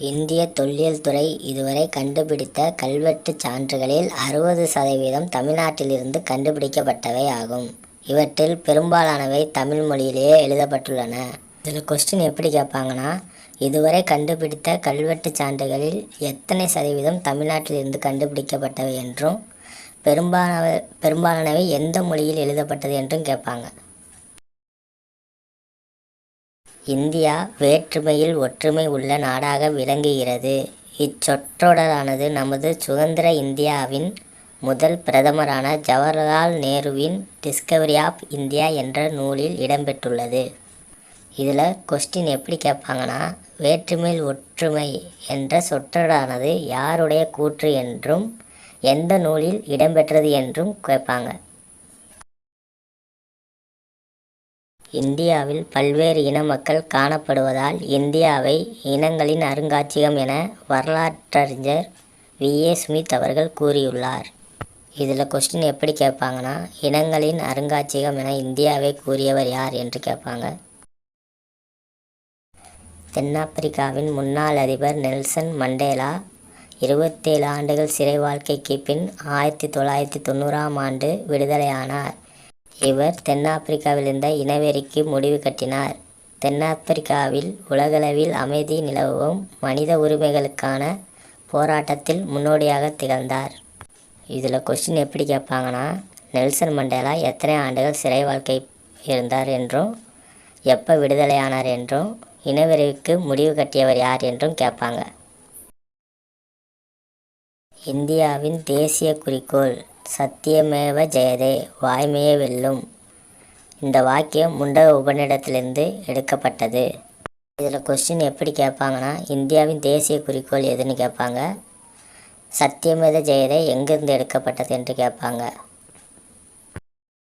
இந்திய தொல்லியல் துறை இதுவரை கண்டுபிடித்த கல்வெட்டுச் சான்றுகளில் 60% தமிழ்நாட்டிலிருந்து கண்டுபிடிக்கப்பட்டவை ஆகும். இவற்றில் பெரும்பாலானவை தமிழ் மொழியிலேயே எழுதப்பட்டுள்ளன. இதில் கொஸ்டின் எப்படி கேட்பாங்கன்னா, இதுவரை கண்டுபிடித்த கல்வெட்டுச் சான்றுகளில் எத்தனை சதவீதம் தமிழ்நாட்டிலிருந்து கண்டுபிடிக்கப்பட்டவை என்றும் பெரும்பாலானவை எந்த மொழியில் எழுதப்பட்டது என்றும் கேட்பாங்க. இந்தியா வேற்றுமையில் ஒற்றுமை உள்ள நாடாக விளங்குகிறது. இச்சொற்றொடரானது நமது சுதந்திர இந்தியாவின் முதல் பிரதமரான ஜவஹர்லால் நேருவின் டிஸ்கவரி ஆஃப் இந்தியா என்ற நூலில் இடம்பெற்றுள்ளது. இதில் கொஸ்டின் எப்படி கேட்பாங்கன்னா, வேற்றுமையில் ஒற்றுமை என்ற சொற்றொடரானது யாருடைய கூற்று என்றும் எந்த நூலில் இடம்பெற்றது என்றும் கேட்பாங்க. இந்தியாவில் பல்வேறு இன மக்கள் காணப்படுவதால் இந்தியாவை இனங்களின் அருங்காட்சியகம் என வரலாற்றறிஞர் வி.ஏ. ஸ்மித் அவர்கள் கூறியுள்ளார். இதில் கொஸ்டின் எப்படி கேட்பாங்கன்னா, இனங்களின் அருங்காட்சியகம் என இந்தியாவை கூறியவர் யார் என்று கேட்பாங்க. தென்னாப்பிரிக்காவின் முன்னாள் அதிபர் நெல்சன் மண்டேலா 27 ஆண்டுகள் சிறை வாழ்க்கைக்கு பின் 1990ஆம் ஆண்டு விடுதலையானார். இவர் தென்னாப்பிரிக்காவில் இருந்த இனவெறிக்கு முடிவு கட்டினார். தென்னாப்பிரிக்காவில் உலகளவில் அமைதி நிலவும் மனித உரிமைகளுக்கான போராட்டத்தில் முன்னோடியாக திகழ்ந்தார். இதில் கொஸ்டின் எப்படி கேட்பாங்கன்னா, நெல்சன் மண்டேலா எத்தனை ஆண்டுகள் சிறை வாழ்க்கை இருந்தார் என்றும் எப்போ விடுதலையானார் என்றும் இனவெறிக்கு முடிவு கட்டியவர் யார் என்றும் கேட்பாங்க. இந்தியாவின் தேசிய குறிக்கோள் சத்தியமேவ ஜெயதே, வாய்மையே வெல்லும். இந்த வாக்கியம் முண்டக உபநிடத்திலிருந்து எடுக்கப்பட்டது. இதில் கொஸ்டின் எப்படி கேட்பாங்கன்னா, இந்தியாவின் தேசிய குறிக்கோள் எதுன்னு கேட்பாங்க. சத்தியமேவ ஜெயதே எங்கிருந்து எடுக்கப்பட்டது என்று கேட்பாங்க.